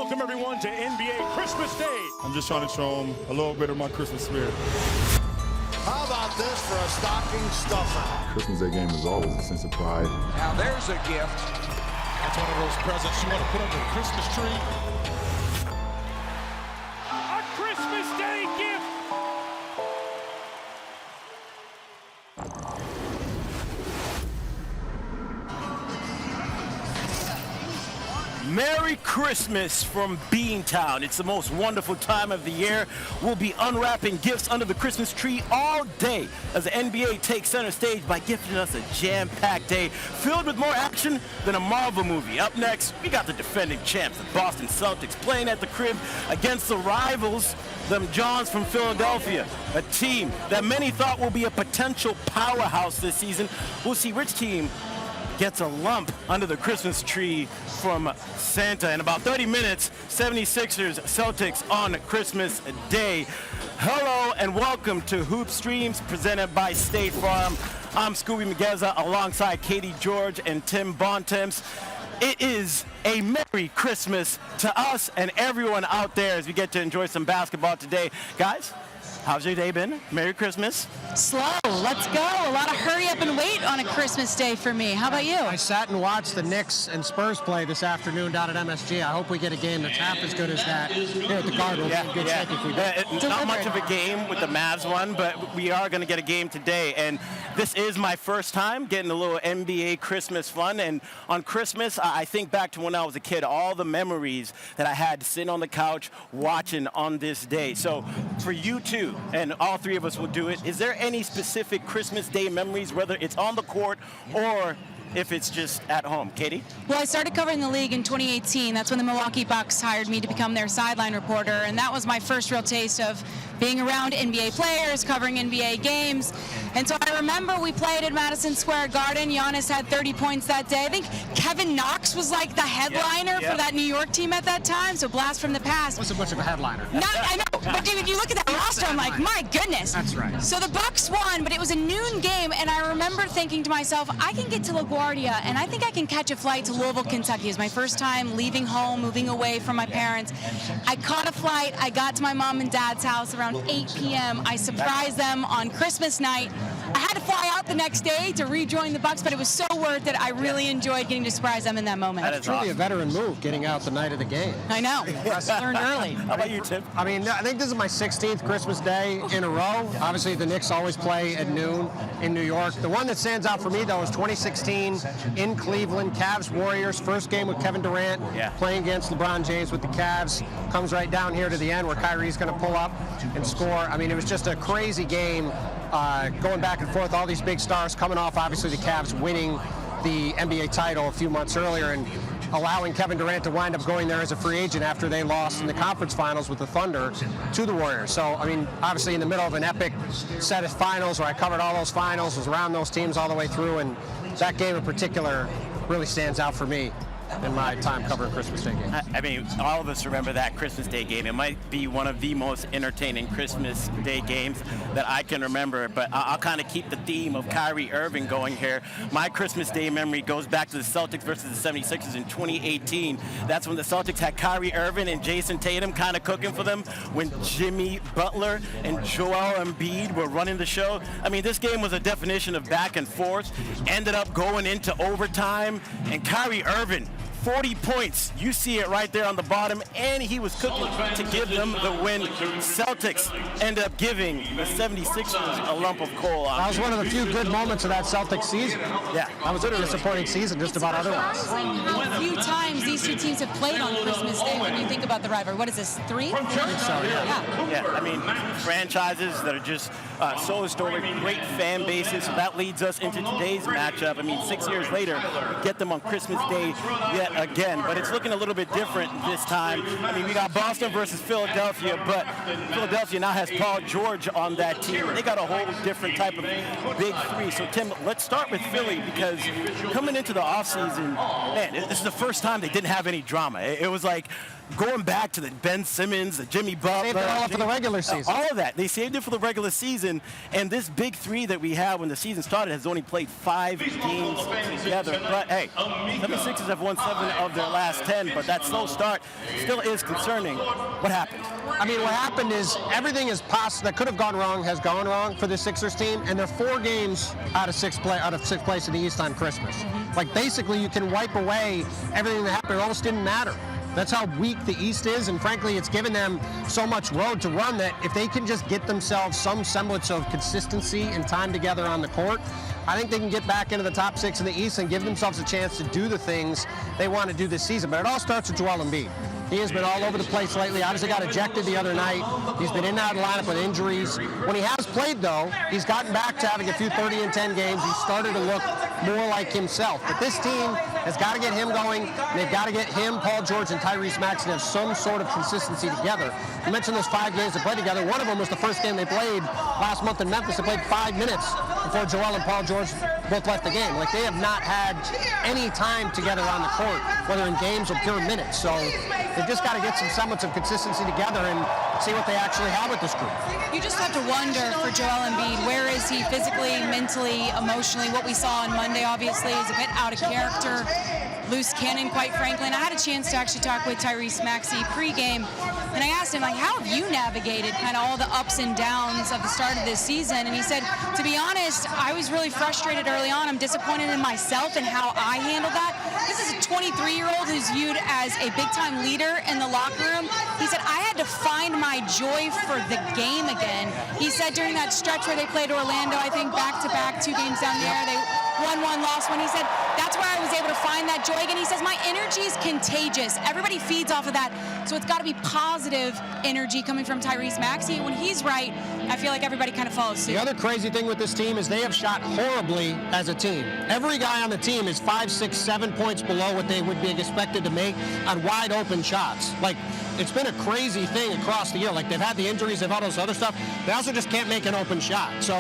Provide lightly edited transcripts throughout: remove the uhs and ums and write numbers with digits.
Welcome, everyone, to NBA Christmas Day. I'm just trying to show them a little bit of my Christmas spirit. How about this for a stocking stuffer? Christmas Day game is always a sense of pride. Now there's a gift. That's one of those presents you want to put under the Christmas tree. A Christmas Day gift! Merry Christmas from Beantown. It's the most wonderful time of the year. We'll be unwrapping gifts under the Christmas tree all day as the NBA takes center stage by gifting us a jam-packed day filled with more action than a Marvel movie. Up next, we got the defending champs, the Boston Celtics, playing at the crib against the rivals, them Johns from Philadelphia, a team that many thought will be a potential powerhouse this season. We'll see which team gets a lump under the Christmas tree from Santa. In about 30 minutes, 76ers Celtics on Christmas Day. Hello and welcome to Hoop Streams presented by State Farm. I'm Skubie Mageza alongside Katie George and Tim Bontemps. It is a Merry Christmas to us and everyone out there as we get to enjoy some basketball today. Guys, how's your day been? Merry Christmas. Slow. Let's go. A lot of hurry up and wait on a Christmas day for me. How about you? I sat and watched the Knicks and Spurs play this afternoon down at MSG. I hope we get a game that's half as good as that here at the Cardinals. Good shape if we do. Not much of a game with the Mavs one, but we are going to get a game today. And this is my first time getting a little NBA Christmas fun. And on Christmas, I think back to when I was a kid, all the memories that I had sitting on the couch watching on this day. So for you two, and all three of us will do it, is there any specific Christmas Day memories, whether it's on the court or if it's just at home? Katie? Well, I started covering the league in 2018. That's when the Milwaukee Bucks hired me to become their sideline reporter, and that was my first real taste of being around NBA players, covering NBA games. And so I remember we played at Madison Square Garden. Giannis had 30 points that day. I think Kevin Knox was like the headliner for that New York team at that time, so blast from the past. Wasn't much of a headliner. I know, but dude, if you look at that roster, I'm like, my goodness. That's right. So the Bucks won, but it was a noon game, and I remember thinking to myself, I can get to LaGuardia, and I think I can catch a flight to Louisville, Kentucky. It was my first time leaving home, moving away from my parents. I caught a flight. I got to my mom and dad's house around 8 p.m. I surprised them on Christmas night. I had to fly out the next day to rejoin the Bucks, but it was so worth it. I really enjoyed getting to surprise them in that moment. That's truly a veteran move, getting out the night of the game. I know. Learned early. How about you, Tim? I mean, I think this is my 16th Christmas Day in a row. Obviously, the Knicks always play at noon in New York. The one that stands out for me, though, is 2016 in Cleveland, Cavs-Warriors, first game with Kevin Durant playing against LeBron James with the Cavs. Comes right down here to the end where Kyrie's going to pull up and score. I mean, it was just a crazy game going back and forth, all these big stars coming off, obviously, the Cavs winning the NBA title a few months earlier and allowing Kevin Durant to wind up going there as a free agent after they lost in the conference finals with the Thunder to the Warriors. So, I mean, obviously in the middle of an epic set of finals where I covered all those finals, was around those teams all the way through, and that game in particular really stands out for me in my time covering Christmas Day games. I mean, all of us remember that Christmas Day game. It might be one of the most entertaining Christmas Day games that I can remember, but I'll kind of keep the theme of Kyrie Irving going here. My Christmas Day memory goes back to the Celtics versus the 76ers in 2018. That's when the Celtics had Kyrie Irving and Jason Tatum kind of cooking for them when Jimmy Butler and Joel Embiid were running the show. I mean, this game was a definition of back and forth, ended up going into overtime, and Kyrie Irving, 40 points. You see it right there on the bottom, and he was cooking to give them the win. Celtics end up giving the 76ers a lump of coal. That was one of the few good moments of that Celtics season. Yeah. That was a disappointing season just about otherwise. How few times these two teams have played on Christmas Day when you think about the rivalry. What is this, 3? I think so, yeah. Yeah, I mean, franchises that are just so historic, great fan bases. So that leads us into today's matchup. I mean, 6 years later, we get them on Christmas Day yet again, but it's looking a little bit different this time. I mean, we got Boston versus Philadelphia, but Philadelphia now has Paul George on that team. They got a whole different type of big three. So, Tim, let's start with Philly because coming into the offseason, man, this is the first time they didn't have any drama. It was like going back to the Ben Simmons, the Jimmy Butler. Saved it all up for the regular season. All of that. They saved it for the regular season. And this big three that we had when the season started has only played 5 games together. But, hey, 76ers have won 7 of their last 10, but that slow start still is concerning. What happened? I mean, what happened is everything is possible that could have gone wrong has gone wrong for the Sixers team, and they're 4 games out of 6th place in the East on Christmas. Like, basically, you can wipe away everything that happened. It almost didn't matter. That's how weak the East is, and frankly, it's given them so much road to run that if they can just get themselves some semblance of consistency and time together on the court, I think they can get back into the top 6 in the East and give themselves a chance to do the things they want to do this season. But it all starts with Joel Embiid. He has been all over the place lately. Obviously got ejected the other night. He's been in and out of the lineup with injuries. When he has played, though, he's gotten back to having a few 30-10 games. He's started to look more like himself. But this team has got to get him going. They've got to get him, Paul George, and Tyrese Maxey to have some sort of consistency together. You mentioned those 5 games they played together. One of them was the first game they played last month in Memphis. They played 5 minutes before Joel and Paul George both left the game. Like, they have not had any time together on the court, whether in games or pure minutes. So they've just got to get some semblance of consistency together and see what they actually have with this group. You just have to wonder for Joel Embiid, where is he physically, mentally, emotionally? What we saw on Monday, obviously, is a bit out of character. Loose cannon, quite frankly. And I had a chance to actually talk with Tyrese Maxey pregame, and I asked him, like, how have you navigated kind of all the ups and downs of the start of this season? And he said, to be honest, I was really frustrated early on. I'm disappointed in myself and how I handled that. This is a 23-year-old who's viewed as a big-time leader in the locker room. He said, I had to find my joy for the game again. He said during that stretch where they played Orlando, I think back-to-back, 2 games down there, they won one, lost one. He said, that's where I was able to find that joy again. He says, my energy is contagious. Everybody feeds off of that. So it's got to be positive energy coming from Tyrese Maxey. When he's right, I feel like everybody kind of follows suit. The other crazy thing with this team is they have shot horribly as a team. Every guy on the team is 5, 6, 7 points below what they would be expected to make on wide open shots. Like, it's been a crazy thing across the year. Like, they've had the injuries, they've had all this other stuff. They also just can't make an open shot. So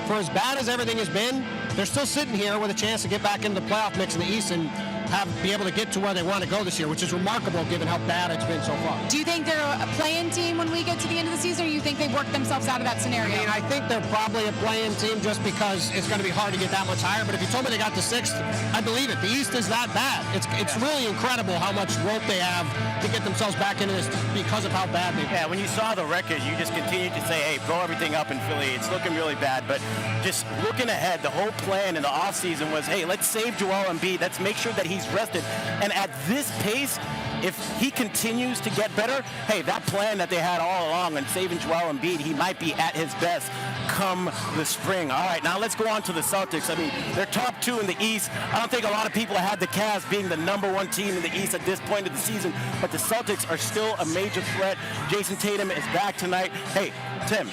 for as bad as everything has been, they're still sitting here with a chance to get back into the playoff mix in the East and be able to get to where they want to go this year, which is remarkable given how bad it's been so far. Do you think they're a play-in team when we get to the end of the season, or you think they've worked themselves out of that scenario? I mean, I think they're probably a play-in team just because it's going to be hard to get that much higher. But if you told me they got to 6th, I believe it. The East is that bad. It's really incredible how much rope they have to get themselves back into this because of how bad they've been. Yeah, when you saw the record, you just continued to say, hey, blow everything up in Philly. It's looking really bad. But just looking ahead, the whole plan in the offseason was, hey, let's save Joel Embiid. Let's make sure that he's rested. And at this pace, if he continues to get better, hey, that plan that they had all along and saving Joel Embiid, he might be at his best come the spring. All right, now let's go on to the Celtics. I mean, they're top 2 in the East. I don't think a lot of people had the Cavs being the #1 team in the East at this point of the season, but the Celtics are still a major threat. Jason Tatum is back tonight. Hey, Tim,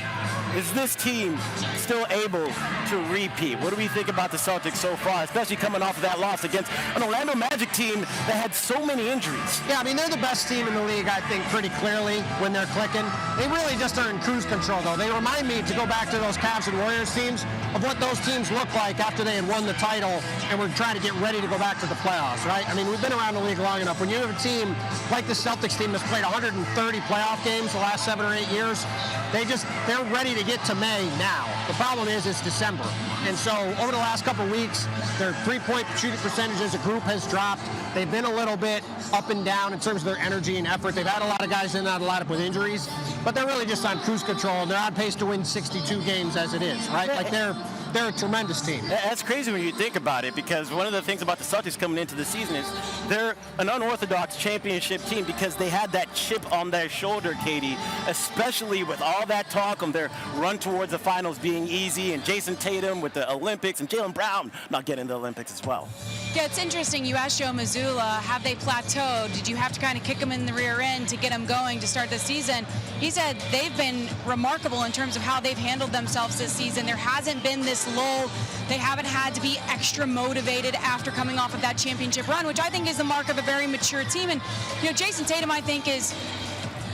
is this team still able to repeat? What do we think about the Celtics so far, especially coming off of that loss against an Orlando Magic team that had so many injuries? Yeah, I mean, they're the best team in the league, I think, pretty clearly when they're clicking. They really just are in cruise control, though. They remind me, to go back to those Cavs and Warriors teams, of what those teams looked like after they had won the title and were trying to get ready to go back to the playoffs, right? I mean, we've been around the league long enough. When you have a team like the Celtics team that's played 130 playoff games the last 7 or 8 years, they're ready to get to May now. The problem is it's December. And so over the last couple of weeks, their three-point shooting percentage as a group has dropped. They've been a little bit up and down in terms of their energy and effort. They've had a lot of guys in and out of the lineup with injuries, but they're really just on cruise control, and they're on pace to win 62 games as it is, right? Like, they're a tremendous team. That's crazy when you think about it, because one of the things about the Celtics coming into the season is they're an unorthodox championship team because they had that chip on their shoulder, Katie, especially with all that talk on their run towards the finals being easy, and Jason Tatum with the Olympics, and Jaylen Brown not getting the Olympics as well. Yeah, it's interesting. You asked Joe Mazzulla, have they plateaued? Did you have to kind of kick them in the rear end to get them going to start the season? He said they've been remarkable in terms of how they've handled themselves this season. There hasn't been this lull. They haven't had to be extra motivated after coming off of that championship run, which I think is the mark of a very mature team. And, you know, Jason Tatum, I think, is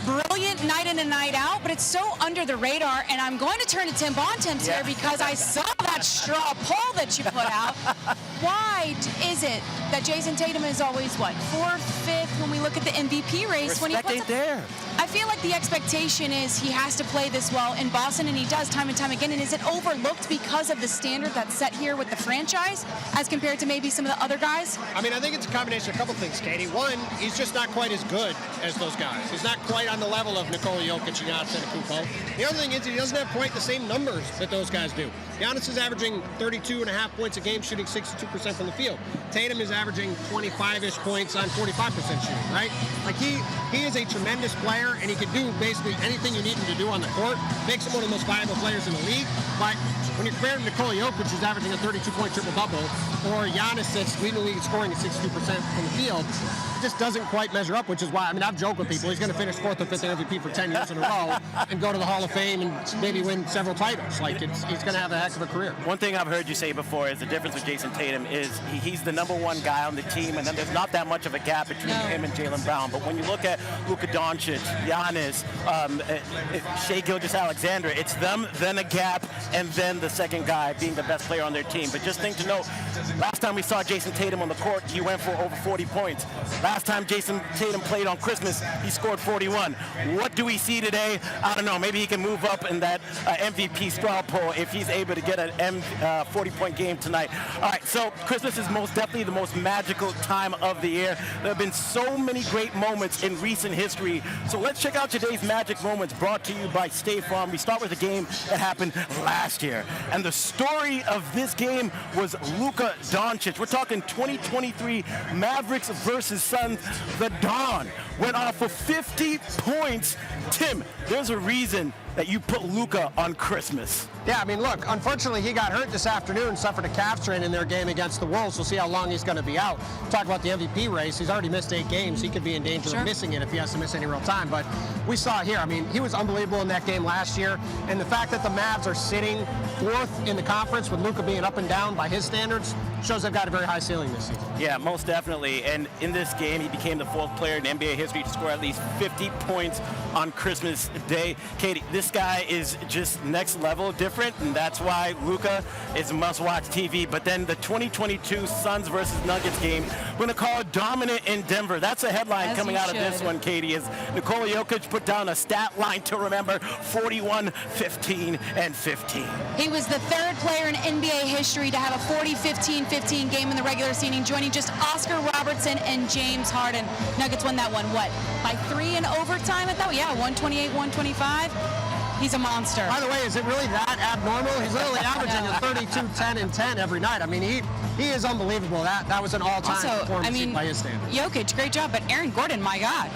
brilliant night in and night out, but it's so under the radar. And I'm going to turn to Tim Bontemps here because I saw that straw poll that you put out. Why is it that Jason Tatum is always, what, 4th, 5th when we look at the MVP race? Respect ain't there. I feel like the expectation is he has to play this well in Boston, and he does time and time again. And is it overlooked because of the standard that's set here with the franchise as compared to maybe some of the other guys? I mean, I think it's a combination of a couple things, Katie. One, he's just not quite as good as those guys. He's not quite on the level of Nikola Jokic and Giannis Antetokounmpo. The other thing is he doesn't have quite the same numbers that those guys do. Giannis is averaging 32.5 points a game, shooting 62% from the field. Tatum is averaging 25-ish points on 45% shooting, right? Like, he is a tremendous player, and he can do basically anything you need him to do on the court. Makes him one of the most valuable players in the league. But when you compare him to Nikola Jokic, who's averaging a 32-point triple-double, or Giannis that's leading the league scoring at 62% from the field, it just doesn't quite measure up, which is why, I mean, I've joked with people, he's going to finish 4th or 5th MVP for 10 years in a row and go to the Hall of Fame and maybe win several titles. Like, he's going to have a heck of a career. One thing I've heard you say before is the difference with Jason Tatum is he's the #1 guy on the team, and then there's not that much of a gap between him and Jaylen Brown. But when you look at Luka Doncic, Giannis, Shai Gilgeous-Alexander, it's them, then a gap, and then the second guy being the best player on their team. But just think to note, last time we saw Jason Tatum on the court, he went for over 40 points. Last time Jason Tatum played on Christmas, he scored 41. What do we see today? I don't know. Maybe he can move up in that MVP straw poll if he's able to get an 40-point game tonight. All right, so Christmas is most definitely the most magical time of the year. There have been so many great moments in recent history. So let's check out today's magic moments brought to you by State Farm. We start with a game that happened last year. And the story of this game was Luka Doncic. We're talking 2023 Mavericks versus Suns. The Dawn went off for 50 points. Tim, there's a reason that you put Luka on Christmas. Yeah, I mean, look, unfortunately, he got hurt this afternoon, suffered a calf strain in their game against the Wolves. We'll see how long he's going to be out. Talk about the MVP race. He's already missed 8 games. He could be in danger of missing it if he has to miss any real time. But we saw it here. I mean, he was unbelievable in that game last year. And the fact that the Mavs are sitting 4th in the conference with Luka being up and down by his standards shows they've got a very high ceiling this season. Yeah, most definitely. And in this game, he became the 4th player in NBA history to score at least 50 points on Christmas Day. Katie, this guy is just next level different, and that's why Luka is must-watch TV. But then the 2022 Suns versus Nuggets game, we're going to call it dominant in Denver. That's a headline coming out of this one, Katie, is Nikola Jokic put down a stat line to remember: 41, 15, and 15. He was the 3rd player in NBA history to have a 40-15-15 game in the regular season, joining just Oscar Robertson and James Harden. Nuggets won that one, what, by 3 in overtime? I thought, yeah, 128-125. He's a monster. By the way, is it really that abnormal? He's literally averaging a 32, 10, and 10 every night. I mean, he is unbelievable. That was an all-time performance by his standards. Jokic, great job, but Aaron Gordon, my God.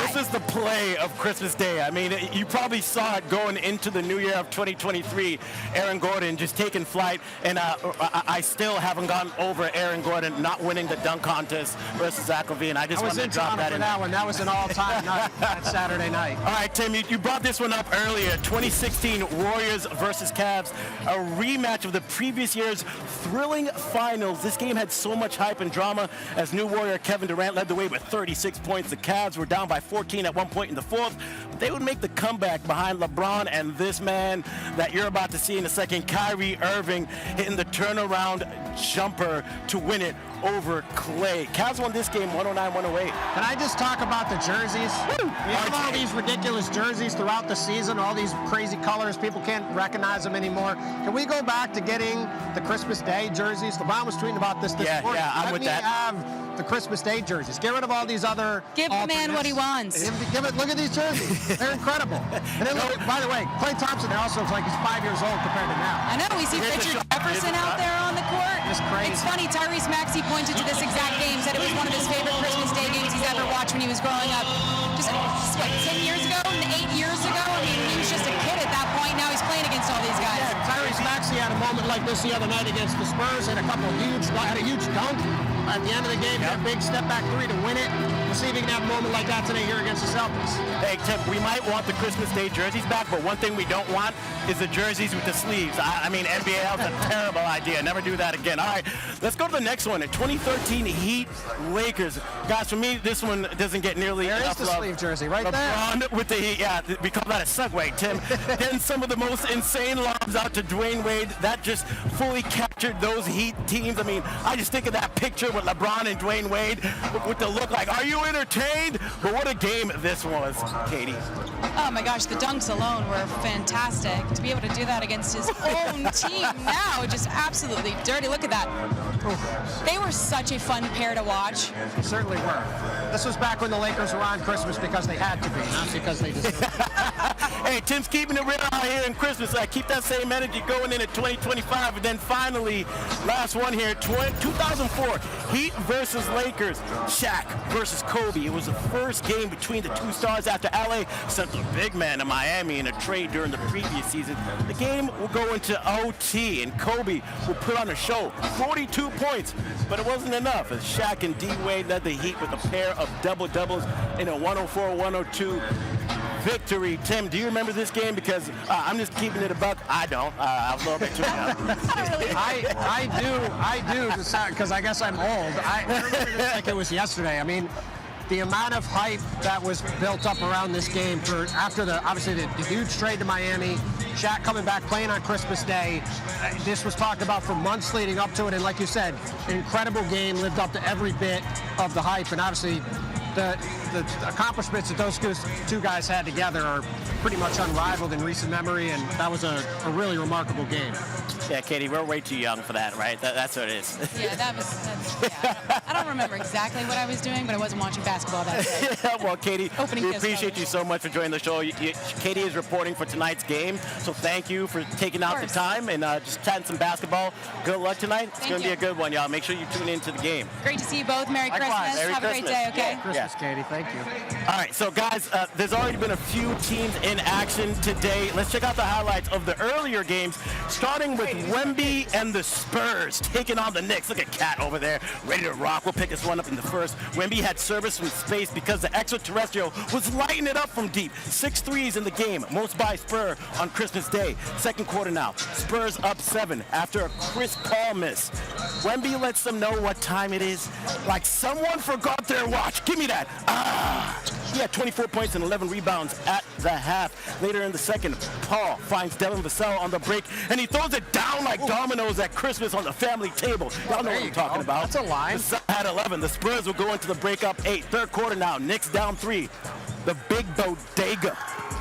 This is the play of Christmas Day. I mean, you probably saw it going into the new year of 2023. Aaron Gordon just taking flight, and I still haven't gotten over Aaron Gordon not winning the dunk contest versus Zach LaVine. I just wanted to drop that in. That one. That was an all-time night that Saturday night. All right, Tim, you brought this one up earlier. 2016 Warriors versus Cavs, a rematch of the previous year's thrilling finals. This game had so much hype and drama as new Warrior Kevin Durant led the way with 36 points. The Cavs were down by 14 at one point in the 4th. They would make the comeback behind LeBron and this man that you're about to see in a second, Kyrie Irving, hitting the turnaround jumper to win it over Clay. Cavs won this game 109-108. Can I just talk about the jerseys? We have all these ridiculous jerseys throughout the season, all these crazy colors. People can't recognize them anymore. Can we go back to getting the Christmas Day jerseys? LeBron was tweeting about this morning. Yeah, I'm with that. Let me have the Christmas Day jerseys. Get rid of all these other Give the man what he wants. Look at these jerseys. They're incredible. And then, by the way, Klay Thompson also looks like he's 5 years old compared to now. I know. We see Richard Jefferson out there on the court. It's crazy. It's funny. Tyrese Maxey pointed to this exact game, said it was one of his favorite Christmas Day games he's ever watched when he was growing up. Just, what, 10 years ago? 8 years ago? I mean, he was just a kid at that point. Now he's playing against all these guys. Yeah, Tyrese Maxey had a moment like this the other night against the Spurs, had a huge dunk. at the end of the game, hit a big step back three to win it. We'll see if he can have a moment like that today here against the Celtics. Hey, Tim, we might want the Christmas Day jerseys back, but one thing we don't want is the jerseys with the sleeves. I mean, NBA, that was a terrible idea. Never do that again. All right, let's go to the next one. 2013 Heat Lakers. Guys, for me, this one doesn't get nearly There is enough the love. sleeve jersey right there. LeBron with the Heat. Yeah, we call that a segue, Tim. Then some of the most insane lobs out to Dwayne Wade. That just fully captured those Heat teams. I mean, I just think of that picture with LeBron and Dwayne Wade with the look like, are you entertained? But what a game this was, Katie. Oh my gosh, the dunks alone were fantastic. To be able to do that against his own team now, just absolutely dirty. Look at that. They were such a fun pair to watch. They certainly were. This was back when the Lakers were on Christmas because they had to be, not because they deserved it. Hey, Tim's keeping it real out here in Christmas. I keep that same energy going into 2025. And then finally, last one here, 2004, Heat versus Lakers. Shaq versus Kobe. It was the first game between the two stars after LA sent the big man to Miami in a trade during the previous season. The game will go into OT, and Kobe will put on a show. 42 points, but it wasn't enough as Shaq and D-Wade led the Heat with a pair of double-doubles in a 104-102 victory. Tim, do you remember this game? Because I'm just keeping it a buck. I don't. I was a little bit too young. I do, because I guess I'm old. I remember this like it was yesterday. I mean, the amount of hype that was built up around this game after obviously the huge trade to Miami, Shaq coming back, playing on Christmas Day. This was talked about for months leading up to it, and like you said, an incredible game, lived up to every bit of the hype, and obviously the accomplishments that those two guys had together are pretty much unrivaled in recent memory, and that was a really remarkable game. Yeah, Katie, we're way too young for that, right? That's what it is. Yeah, I don't remember exactly what I was doing, but I wasn't watching basketball that day. Yeah, well, Katie, Opening we kiss appreciate photos. you so much for joining the show. Katie is reporting for tonight's game, so thank you for taking out the course. time and just chatting some basketball. Good luck tonight. It's Thank going to be you. a good one, y'all. Make sure you tune into the game. Great to see you both. Merry Likewise. Christmas. Merry Have a great Christmas. day, okay? Christmas, Katie, thank you. All right, so guys, there's already been a few teams in action today. Let's check out the highlights of the earlier games, starting with Wemby and the Spurs taking on the Knicks. Look at Cat over there, ready to rock. We'll pick this one up in the first. Wemby had service from space because the extraterrestrial was lighting it up from deep. 6 threes in the game, most by Spur on Christmas Day. Second quarter now, Spurs up 7 after a Chris Paul miss. Wemby lets them know what time it is, like someone forgot their watch. Give me that. He had 24 points and 11 rebounds at the half. Later in the second, Paul finds Devin Vassell on the break, and he throws it down like dominoes at Christmas on the family table. Y'all know what I'm talking about. That's a line. Vassell had 11. The Spurs will go into the break up 8. Third quarter now, Knicks down 3. The big bodega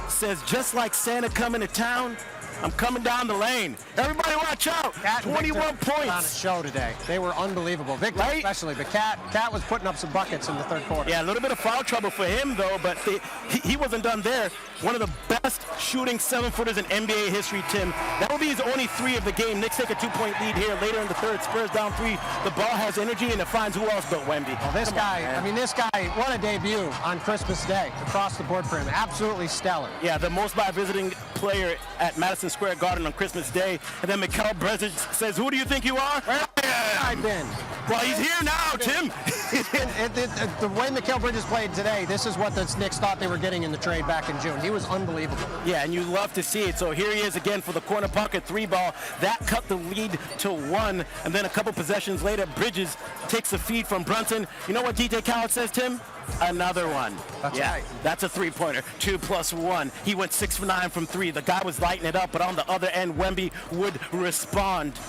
says, just like Santa coming to town, I'm coming down the lane. Everybody watch out. Cat and 21 Victor points. on a show today. They were unbelievable. Victor Right? especially, but Cat was putting up some buckets in the third quarter. Yeah, a little bit of foul trouble for him, though, but he wasn't done there. One of the best shooting 7-footers in NBA history, Tim. That will be his only 3 of the game. Knicks take a 2-point lead here. Later in the third, Spurs down 3. The ball has energy, and it finds who else but Wemby. Well, this guy, what a debut on Christmas Day across the board for him. Absolutely stellar. Yeah, the most by visiting player at Madison Square Garden on Christmas Day. And then Mikal Bridges says, who do you think you are? Where have I been? Well, he's here now, Tim. The way Mikal Bridges played today, this is what the Knicks thought they were getting in the trade back in June. He was unbelievable. Yeah, and you love to see it. So here he is again for the corner pocket 3-ball. That cut the lead to 1. And then a couple possessions later, Bridges takes a feed from Brunson. You know what DJ Khaled says, Tim? Another one. That's yeah, right. That's a 3-pointer. 2 + 1. He went 6 for 9 from 3. The guy was lighting it up, but on the other end, Wemby would respond.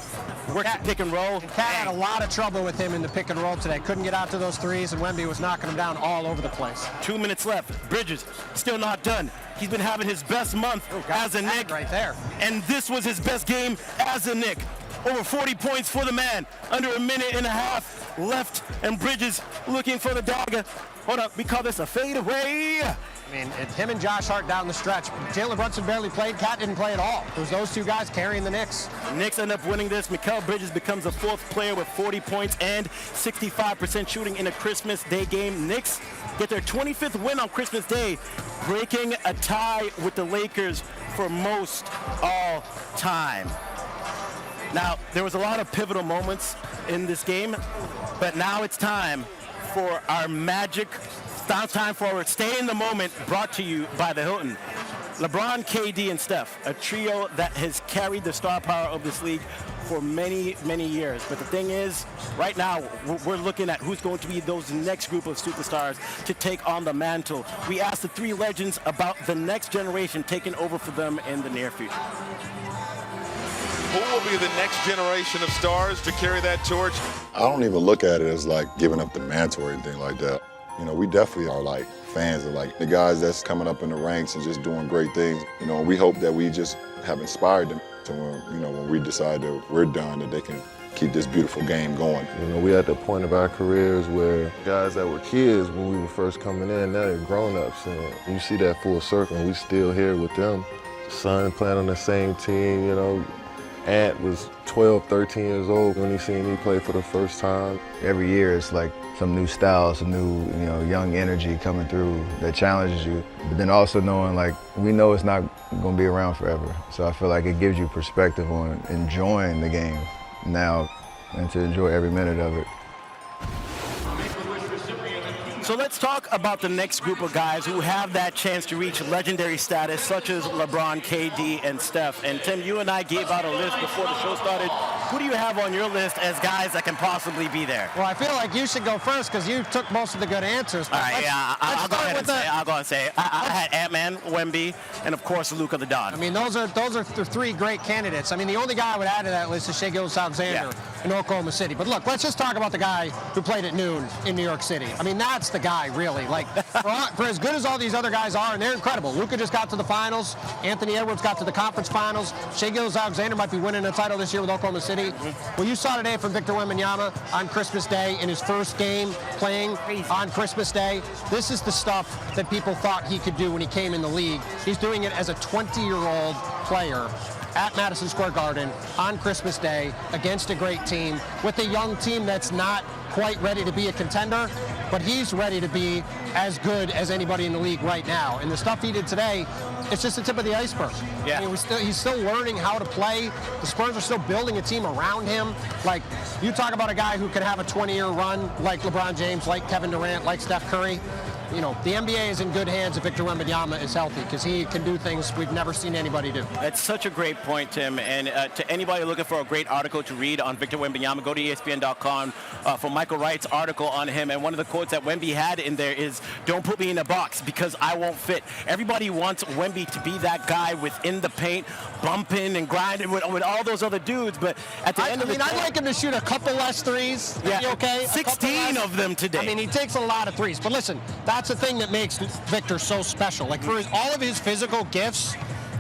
Works the pick and roll. Cat had a lot of trouble with him in the pick and roll today. Couldn't get out to those threes, and Wemby was knocking him down all over the place. 2 minutes left. Bridges still not done. He's been having his best month as a Knick. Right there. And this was his best game as a Knick. Over 40 points for the man. Under a minute and a half left, and Bridges looking for the dagger. Hold up, we call this a fadeaway. I mean, it's him and Josh Hart down the stretch. Jalen Brunson barely played. Cat didn't play at all. It was those two guys carrying the Knicks. Knicks end up winning this. Mikal Bridges becomes the 4th player with 40 points and 65% shooting in a Christmas Day game. Knicks get their 25th win on Christmas Day, breaking a tie with the Lakers for most all time. Now, there was a lot of pivotal moments in this game, but now it's time for our magic. Time for our Stay in the Moment, brought to you by the Hilton. LeBron, KD, and Steph, a trio that has carried the star power of this league for many, many years. But the thing is, right now, we're looking at who's going to be those next group of superstars to take on the mantle. We asked the three legends about the next generation taking over for them in the near future. Who will be the next generation of stars to carry that torch? I don't even look at it as like giving up the mantle or anything like that. You know, we definitely are like fans of like the guys that's coming up in the ranks and just doing great things. You know, we hope that we just have inspired them to when, you know, when we decide that we're done, that they can keep this beautiful game going. You know, we at the point of our careers where guys that were kids when we were first coming in, now they're grown-ups, and you see that full circle, and we still here with them. Son playing on the same team, you know. Ant was 12, 13 years old when he seen me play for the first time. Every year it's like some new style, some new, you know, young energy coming through that challenges you. But then also knowing, like, we know it's not going to be around forever. So I feel like it gives you perspective on enjoying the game now and to enjoy every minute of it. So let's talk about the next group of guys who have that chance to reach legendary status, such as LeBron, KD, and Steph. And Tim, you and I gave out a list before the show started. Who do you have on your list as guys that can possibly be there? Well, I feel like you should go first because you took most of the good answers. All right, yeah, I'll go ahead and say I had Ant-Man, Wemby, and of course Luka the Don. I mean, those are the three great candidates. I mean, the only guy I would add to that list is Shai Gilgeous-Alexander in Oklahoma City. But look, let's just talk about the guy who played at noon in New York City. I mean, that's the guy, really. Like, for as good as all these other guys are, and they're incredible. Luka just got to the finals. Anthony Edwards got to the conference finals. Shai Gilgeous-Alexander might be winning a title this year with Oklahoma City. Well, you saw today from Victor Wembanyama on Christmas Day in his first game playing on Christmas Day. This is the stuff that people thought he could do when he came in the league. He's doing it as a 20-year-old player at Madison Square Garden on Christmas Day against a great team with a young team that's not quite ready to be a contender, but he's ready to be as good as anybody in the league right now. And the stuff he did today, it's just the tip of the iceberg. Yeah. I mean, he's still learning how to play. The Spurs are still building a team around him. Like, you talk about a guy who can have a 20-year run like LeBron James, like Kevin Durant, like Steph Curry. You know, the NBA is in good hands if Victor Wembanyama is healthy because he can do things we've never seen anybody do. That's such a great point, Tim. And to anybody looking for a great article to read on Victor Wembanyama, go to ESPN.com for Michael Wright's article on him. And one of the quotes that Wemby had in there is, "Don't put me in a box because I won't fit." Everybody wants Wemby to be that guy within the paint, bumping and grinding with all those other dudes. But at the end of the day, I'd like him to shoot a couple less threes. Yeah, okay. 16 of them today. I mean, he takes a lot of threes. But listen, that's the thing that makes Victor so special. Like, for all of his physical gifts,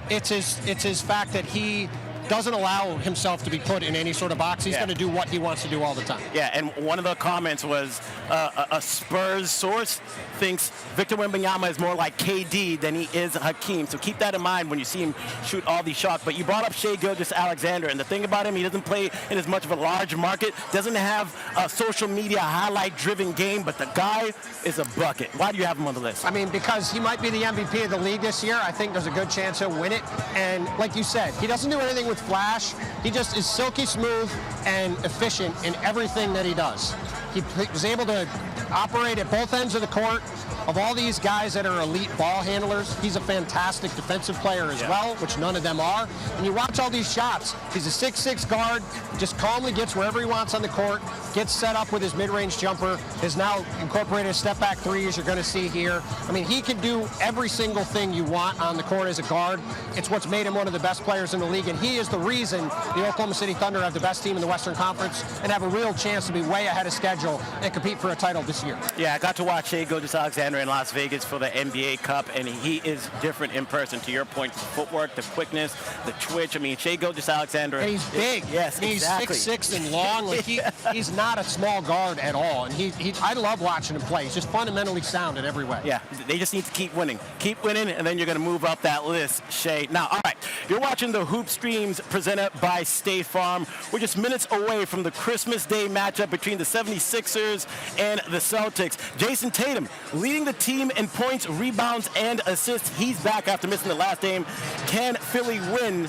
it's his fact that he doesn't allow himself to be put in any sort of box. He's going to do what he wants to do all the time. Yeah, and one of the comments was a Spurs source thinks Victor Wembanyama is more like KD than he is Hakeem. So keep that in mind when you see him shoot all these shots. But you brought up Shai Gilgeous-Alexander, and the thing about him, he doesn't play in as much of a large market, doesn't have a social media highlight-driven game, but the guy is a bucket. Why do you have him on the list? I mean, because he might be the MVP of the league this year. I think there's a good chance he'll win it. And like you said, he doesn't do anything with flash. He just is silky smooth and efficient in everything that he does. He was able to operate at both ends of the court. Of all these guys that are elite ball handlers, he's a fantastic defensive player as well, which none of them are. And you watch all these shots. He's a 6'6" guard, just calmly gets wherever he wants on the court, gets set up with his mid-range jumper, has now incorporated a step-back three, as you're going to see here. I mean, he can do every single thing you want on the court as a guard. It's what's made him one of the best players in the league, and he is the reason the Oklahoma City Thunder have the best team in the Western Conference and have a real chance to be way ahead of schedule and compete for a title this year. Yeah, I got to watch Shai Gilgeous-Alexander in Las Vegas for the NBA Cup, and he is different in person. To your point, the footwork, the quickness, the twitch. I mean, Shai Gilgeous-Alexander. And he's big. Yes, and exactly. He's 6'6" and long. Like he's not a small guard at all. And I love watching him play. He's just fundamentally sound in every way. Yeah, they just need to keep winning. Keep winning, and then you're going to move up that list, Shai. Now, all right, you're watching the Hoop Streams presented by State Farm. We're just minutes away from the Christmas Day matchup between the 76ers Sixers and the Celtics. Jason Tatum leading the team in points, rebounds, and assists. He's back after missing the last game. Can Philly win?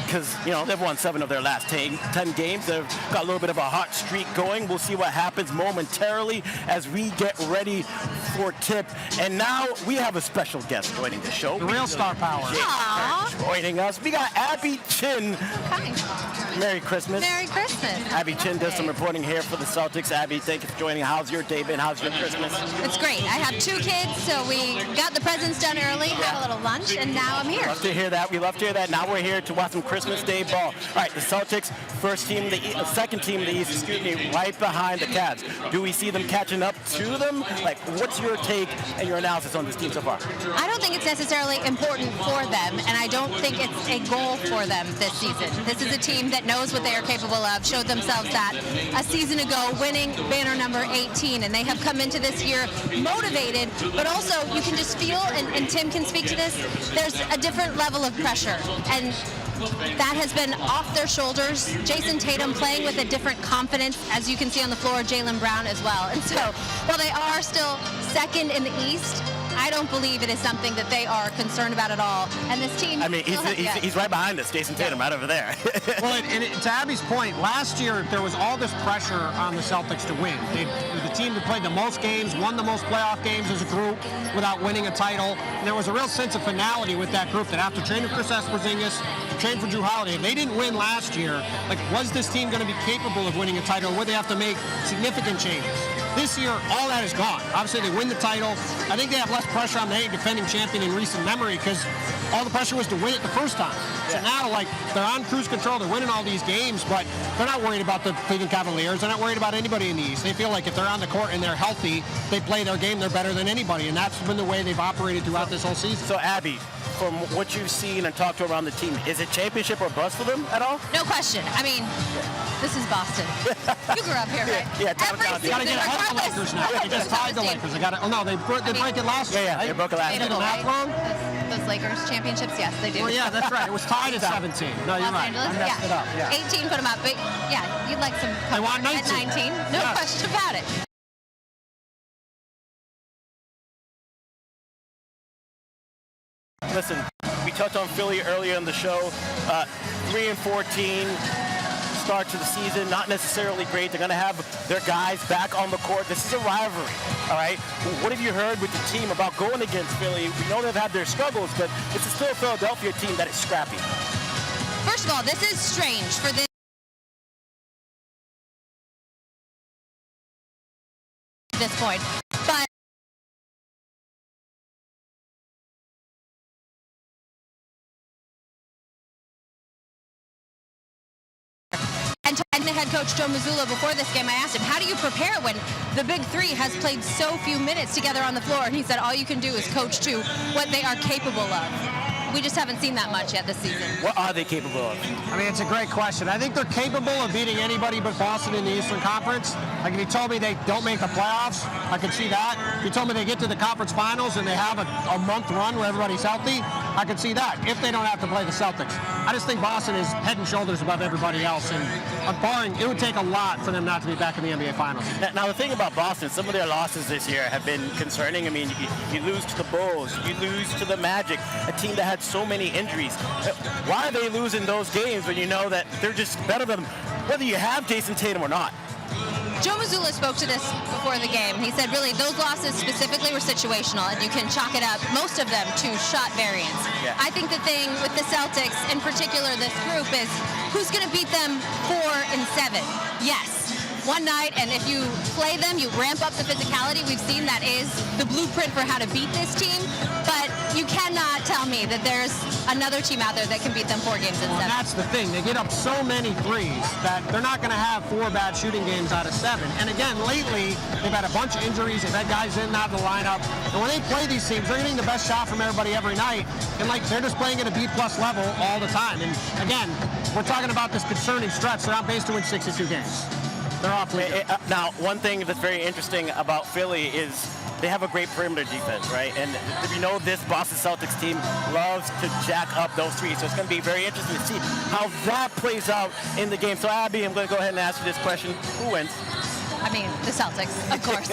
Because, you know, they've won 7 of their last 10 games. They've got a little bit of a hot streak going. We'll see what happens momentarily as we get ready for tip. And now we have a special guest joining the show. The real star power. Joining us. We got Abby Chin. Hi. Merry Christmas. Merry Christmas. Abby Chin does some reporting here for the Celtics. Abby, thank you for joining. How's your day been? How's your Christmas? It's great. I have 2 kids, so we got the presents done early, had a little lunch, and now I'm here. Love to hear that. We love to hear that. Now we're here to watch some Christmas Day ball. All right, the Celtics, second team in the East, right behind the Cavs. Do we see them catching up to them? Like, what's your take and your analysis on this team so far? I don't think it's necessarily important for them, and I don't think it's a goal for them this season. This is a team that knows what they are capable of, showed themselves that a season ago, winning banner number 18, and they have come into this year motivated, but also you can just feel, and Tim can speak to this, there's a different level of pressure, and that has been off their shoulders. Jason Tatum playing with a different confidence, as you can see on the floor, Jaylen Brown as well. And so while they are still second in the East, I don't believe it is something that they are concerned about at all. And this team... I mean, he's right behind us, Jason Tatum, right over there. Well, and to Abby's point, last year there was all this pressure on the Celtics to win. They were the team that played the most games, won the most playoff games as a group without winning a title. And there was a real sense of finality with that group that after training for Porzingis, trained for Drew Holiday, if they didn't win last year, like, was this team going to be capable of winning a title? Would they have to make significant changes? This year, all that is gone. Obviously, they win the title. I think they have less pressure on the defending champion in recent memory because all the pressure was to win it the first time. So now, like, they're on cruise control. They're winning all these games, but they're not worried about the Cleveland Cavaliers. They're not worried about anybody in the East. They feel like if they're on the court and they're healthy, they play their game, they're better than anybody, and that's been the way they've operated throughout this whole season. So, Abby, from what you've seen and talked to around the team, is it championship or bust for them at all? No question. I mean, this is Boston. You grew up here, right? Yeah, Timecodes. Got to get ahead of the Lakers now. They just tied the Lakers. They got to. Oh no, they break it last year. Yeah, they broke it last year. Did the math wrong? Those Lakers championships, yes, they do. Well, yeah, that's right. It was tied at 17. No, you're Los right. Angeles, I messed it up. Yeah. 18 put them up, but yeah, you'd like some. They want 19. At 19, no Yes. question about it. Listen, we touched on Philly earlier in the show. 3-14 start to the season, not necessarily great. They're going to have their guys back on the court. This is a rivalry, all right? What have you heard with the team about going against Philly? We know they've had their struggles, but this is still a Philadelphia team that is scrappy. First of all, this is strange for this point, but and the head coach Joe Mazzulla, before this game, I asked him, how do you prepare when the big three has played so few minutes together on the floor? And he said, all you can do is coach to what they are capable of. We just haven't seen that much yet this season. What are they capable of? I mean, it's a great question. I think they're capable of beating anybody but Boston in the Eastern Conference. Like, if you told me they don't make the playoffs, I could see that. If you told me they get to the conference finals and they have a month run where everybody's healthy, I could see that, if they don't have to play the Celtics. I just think Boston is head and shoulders above everybody else, and barring, it would take a lot for them not to be back in the NBA Finals. Now, the thing about Boston, some of their losses this year have been concerning. I mean, you lose to the Bulls, you lose to the Magic, a team that had so many injuries. Why are they losing those games when you know that they're just better than them, whether you have Jason Tatum or not? Joe Mazzulla spoke to this before the game. He said, really, those losses specifically were situational, and you can chalk it up, most of them, to shot variance. Yeah. I think the thing with the Celtics, in particular this group, is who's going to beat them 4 and 7? Yes. One night, and if you play them, you ramp up the physicality. We've seen that is the blueprint for how to beat this team, but you cannot tell me that there's another team out there that can beat them 4 games in 7. And that's the thing. They get up so many threes that they're not going to have 4 bad shooting games out of 7. And again, lately, they've had a bunch of injuries. They've had guys in and out of the lineup. And when they play these teams, they're getting the best shot from everybody every night. And, like, they're just playing at a B-plus level all the time. And, again, we're talking about this concerning stretch. They're on base to win 62 games. They're awfully good. Now, one thing that's very interesting about Philly is they have a great perimeter defense, right? And we know this Boston Celtics team loves to jack up those threes. So it's going to be very interesting to see how that plays out in the game. So, Abby, I'm going to go ahead and ask you this question. Who wins? I mean, the Celtics, of course.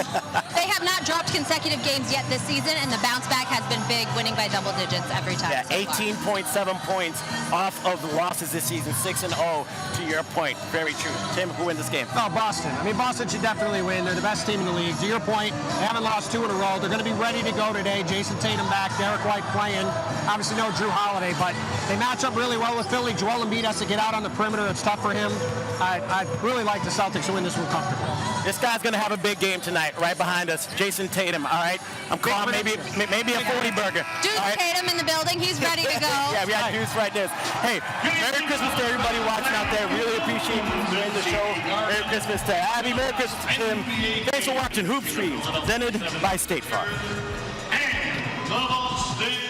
They have not dropped consecutive games yet this season, and the bounce back has been big, winning by double digits every time. Yeah, 18.7 points off of the losses this season, 6-0 to your point. Very true. Tim, who wins this game? Oh, Boston. I mean, Boston should definitely win. They're the best team in the league. To your point, they haven't lost 2 in a row. They're going to be ready to go today. Jason Tatum back, Derek White playing. Obviously no Drew Holiday, but they match up really well with Philly. Joel Embiid has to get out on the perimeter. It's tough for him. I'd really like the Celtics to win this one comfortably. This guy's going to have a big game tonight, right behind us. Jason Tatum, all right? I'm calling maybe a 40 burger. Deuce right? Tatum in the building. He's ready to go. Yeah, we got Deuce right there. Hey, Merry Christmas to everybody watching out there. Really appreciate you doing the show. Merry Christmas to Abby. Merry Christmas to Tim. Thanks for watching Hoop Streams, presented by State Farm. And the State